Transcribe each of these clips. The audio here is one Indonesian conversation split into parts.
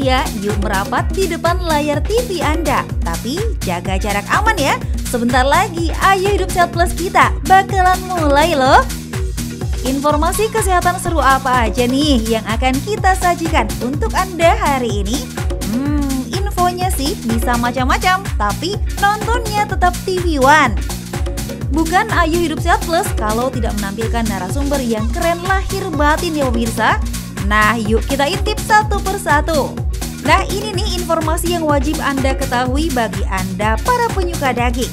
ya, yuk merapat di depan layar TV Anda. Tapi jaga jarak aman ya. Sebentar lagi Ayo Hidup Sehat Plus kita bakalan mulai loh. Informasi kesehatan seru apa aja nih yang akan kita sajikan untuk Anda hari ini? Infonya sih bisa macam-macam, tapi nontonnya tetap TV One. Bukan Ayo Hidup Sehat Plus kalau tidak menampilkan narasumber yang keren lahir batin ya pemirsa. Nah, yuk kita intip satu persatu. Nah, ini nih informasi yang wajib Anda ketahui bagi Anda para penyuka daging.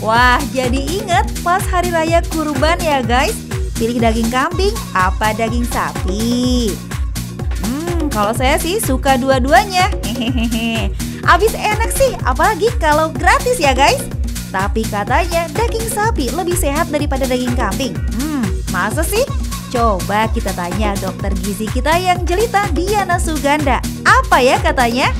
Wah, jadi ingat pas hari raya kurban ya guys. Pilih daging kambing apa daging sapi? Kalau saya sih suka dua-duanya. Hehehe. Abis enak sih, apalagi kalau gratis ya guys. Tapi katanya daging sapi lebih sehat daripada daging kambing. Masa sih? Coba kita tanya dokter gizi kita yang jelita, Diana Suganda. Apa ya katanya?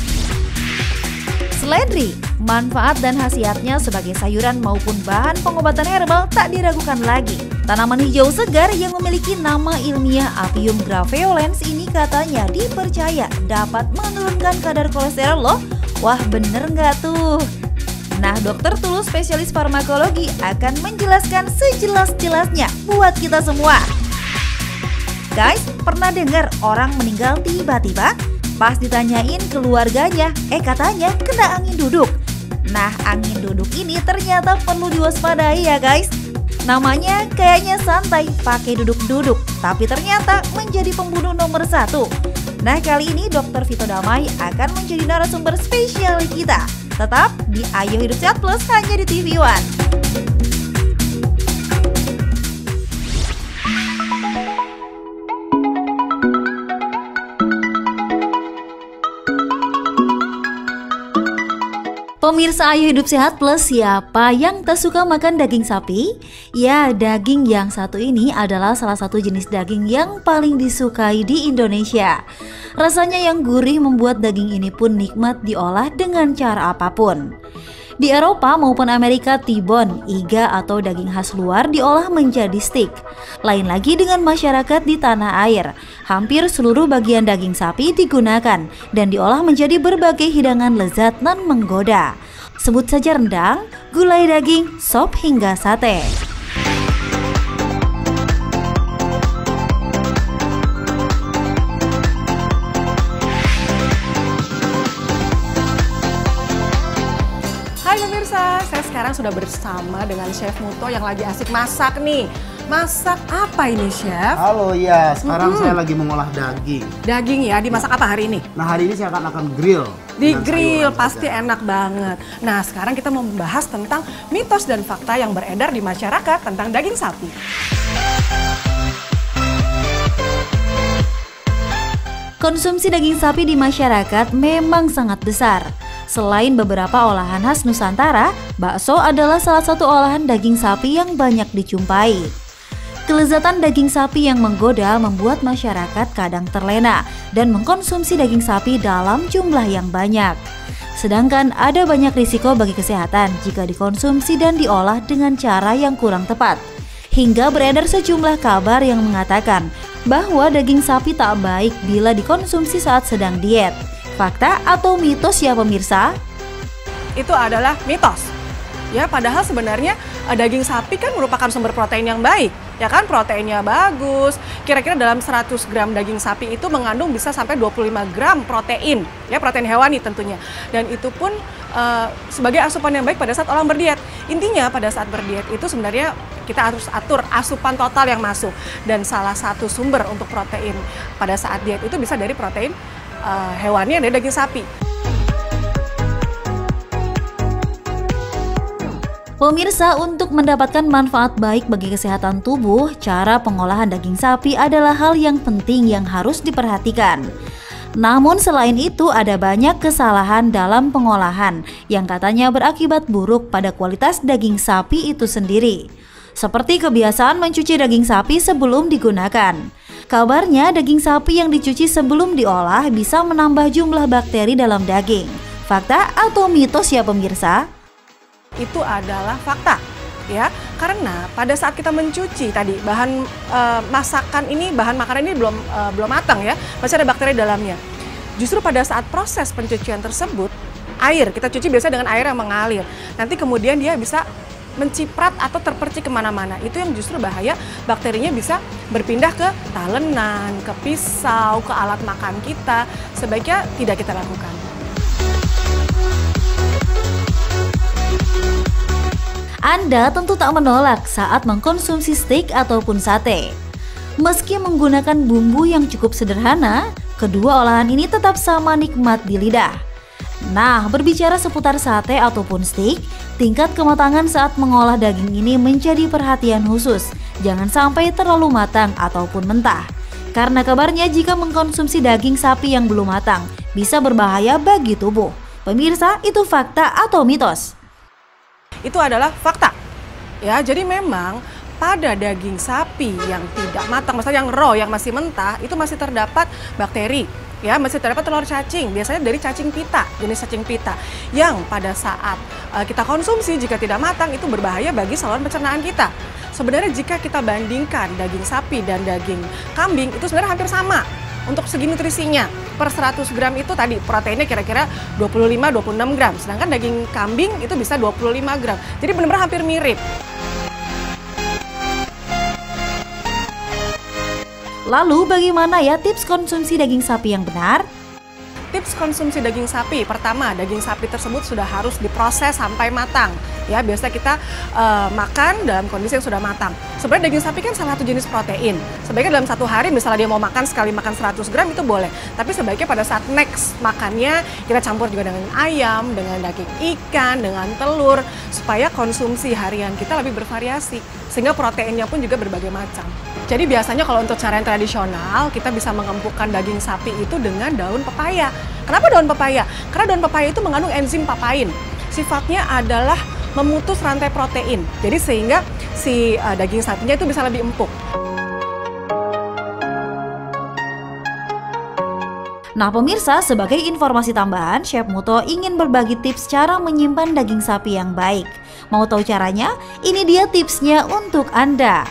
Seledri, manfaat dan khasiatnya sebagai sayuran maupun bahan pengobatan herbal tak diragukan lagi. Tanaman hijau segar yang memiliki nama ilmiah Apium graveolens ini katanya dipercaya dapat menurunkan kadar kolesterol loh. Wah, bener nggak tuh? Nah, Dokter Tulus spesialis farmakologi akan menjelaskan sejelas-jelasnya buat kita semua. Guys, pernah dengar orang meninggal tiba-tiba? Pas ditanyain keluarganya, katanya kena angin duduk. Nah, angin duduk ini ternyata perlu diwaspadai ya guys. Namanya kayaknya santai, pakai duduk-duduk, tapi ternyata menjadi pembunuh nomor 1. Nah, kali ini Dr. Vito Damai akan menjadi narasumber spesial kita. Tetap di Ayo Hidup Sehat Plus hanya di TV One. Pemirsa Ayo Hidup Sehat Plus, siapa yang tak suka makan daging sapi? Ya, daging yang satu ini adalah salah satu jenis daging yang paling disukai di Indonesia. Rasanya yang gurih membuat daging ini pun nikmat diolah dengan cara apapun. Di Eropa maupun Amerika, T-bone, iga atau daging khas luar diolah menjadi steak. Lain lagi dengan masyarakat di tanah air. Hampir seluruh bagian daging sapi digunakan dan diolah menjadi berbagai hidangan lezat dan menggoda. Sebut saja rendang, gulai daging, sop hingga sate. Hai pemirsa, saya sekarang sudah bersama dengan Chef Muto yang lagi asik masak nih. Masak apa ini, Chef? Halo, ya. Sekarang saya lagi mengolah daging. Daging ya, dimasak apa hari ini? Nah, hari ini saya akan grill. Di grill, pasti enak banget. Nah, sekarang kita mau membahas tentang mitos dan fakta yang beredar di masyarakat tentang daging sapi. Konsumsi daging sapi di masyarakat memang sangat besar. Selain beberapa olahan khas Nusantara, bakso adalah salah satu olahan daging sapi yang banyak dijumpai. Kelezatan daging sapi yang menggoda membuat masyarakat kadang terlena dan mengkonsumsi daging sapi dalam jumlah yang banyak. Sedangkan ada banyak risiko bagi kesehatan jika dikonsumsi dan diolah dengan cara yang kurang tepat. Hingga beredar sejumlah kabar yang mengatakan bahwa daging sapi tak baik bila dikonsumsi saat sedang diet. Fakta atau mitos ya pemirsa? Itu adalah mitos. Ya, padahal sebenarnya daging sapi kan merupakan sumber protein yang baik. Ya kan, proteinnya bagus. Kira-kira dalam 100 gram daging sapi itu mengandung bisa sampai 25 gram protein. Ya, protein hewani tentunya. Dan itu pun sebagai asupan yang baik pada saat orang berdiet. Intinya pada saat berdiet itu sebenarnya kita harus atur asupan total yang masuk. Dan salah satu sumber untuk protein pada saat diet itu bisa dari protein hewani yang dari daging sapi. Pemirsa, untuk mendapatkan manfaat baik bagi kesehatan tubuh, cara pengolahan daging sapi adalah hal yang penting yang harus diperhatikan. Namun selain itu ada banyak kesalahan dalam pengolahan yang katanya berakibat buruk pada kualitas daging sapi itu sendiri. Seperti kebiasaan mencuci daging sapi sebelum digunakan. Kabarnya daging sapi yang dicuci sebelum diolah bisa menambah jumlah bakteri dalam daging. Fakta atau mitos ya pemirsa? Itu adalah fakta, ya, karena pada saat kita mencuci tadi bahan masakan ini, bahan makanan ini belum matang ya, masih ada bakteri dalamnya. justru pada saat proses pencucian tersebut, air, kita cuci biasanya dengan air yang mengalir. Nanti kemudian dia bisa menciprat atau terpercik kemana-mana. Itu yang justru bahaya, bakterinya bisa berpindah ke talenan, ke pisau, ke alat makan kita. Sebaiknya tidak kita lakukan. Anda tentu tak menolak saat mengkonsumsi steak ataupun sate. Meski menggunakan bumbu yang cukup sederhana, kedua olahan ini tetap sama nikmat di lidah. Nah, berbicara seputar sate ataupun steak, tingkat kematangan saat mengolah daging ini menjadi perhatian khusus. Jangan sampai terlalu matang ataupun mentah. Karena kabarnya jika mengkonsumsi daging sapi yang belum matang, bisa berbahaya bagi tubuh. Pemirsa, itu fakta atau mitos? Itu adalah fakta. Ya, jadi memang pada daging sapi yang tidak matang, misalnya yang raw, yang masih mentah, itu masih terdapat bakteri. Ya, masih terdapat telur cacing, biasanya dari cacing pita, jenis cacing pita, yang pada saat kita konsumsi jika tidak matang itu berbahaya bagi saluran pencernaan kita. Sebenarnya jika kita bandingkan daging sapi dan daging kambing, itu sebenarnya hampir sama untuk segi nutrisinya. Per 100 gram itu tadi proteinnya kira-kira 25-26 gram, sedangkan daging kambing itu bisa 25 gram. Jadi benar-benar hampir mirip. Lalu bagaimana ya tips konsumsi daging sapi yang benar? Tips konsumsi daging sapi, pertama daging sapi tersebut sudah harus diproses sampai matang. Ya, biasa kita makan dalam kondisi yang sudah matang. Sebenarnya daging sapi kan salah satu jenis protein. Sebaiknya dalam satu hari misalnya dia mau makan sekali makan 100 gram itu boleh. Tapi sebaiknya pada saat next makannya kita campur juga dengan ayam, dengan daging ikan, dengan telur. Supaya konsumsi harian kita lebih bervariasi. Sehingga proteinnya pun juga berbagai macam. Jadi biasanya kalau untuk cara yang tradisional, kita bisa mengempukkan daging sapi itu dengan daun pepaya. Kenapa daun pepaya? Karena daun pepaya itu mengandung enzim papain. Sifatnya adalah memutus rantai protein. Jadi sehingga si daging sapinya itu bisa lebih empuk. Nah pemirsa, sebagai informasi tambahan, Chef Muto ingin berbagi tips cara menyimpan daging sapi yang baik. Mau tahu caranya? Ini dia tipsnya untuk Anda.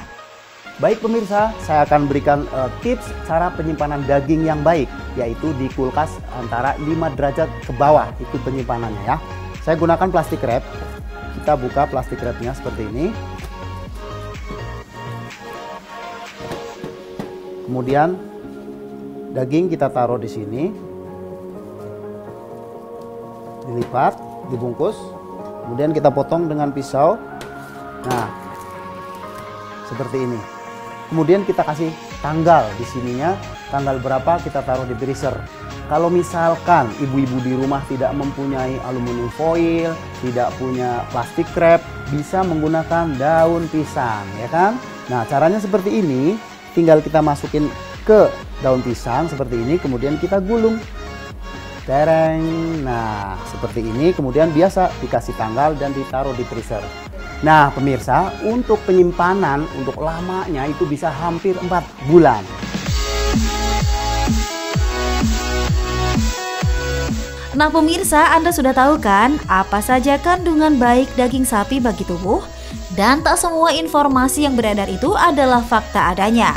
Baik pemirsa, saya akan berikan tips cara penyimpanan daging yang baik, yaitu di kulkas antara 5 derajat ke bawah, itu penyimpanannya ya. Saya gunakan plastik wrap. Kita buka plastik wrapnya seperti ini. Kemudian daging kita taruh di sini, dilipat, dibungkus, kemudian kita potong dengan pisau. Nah, seperti ini. Kemudian kita kasih tanggal di sininya, tanggal berapa kita taruh di freezer. Kalau misalkan ibu-ibu di rumah tidak mempunyai aluminium foil, tidak punya plastik wrap, bisa menggunakan daun pisang, ya kan? Nah, caranya seperti ini, tinggal kita masukin ke daun pisang seperti ini, kemudian kita gulung. Tereng. Nah, seperti ini, kemudian biasa dikasih tanggal dan ditaruh di freezer. Nah pemirsa, untuk penyimpanan, untuk lamanya itu bisa hampir 4 bulan. Nah pemirsa, Anda sudah tahu kan apa saja kandungan baik daging sapi bagi tubuh? Dan tak semua informasi yang beredar itu adalah fakta adanya.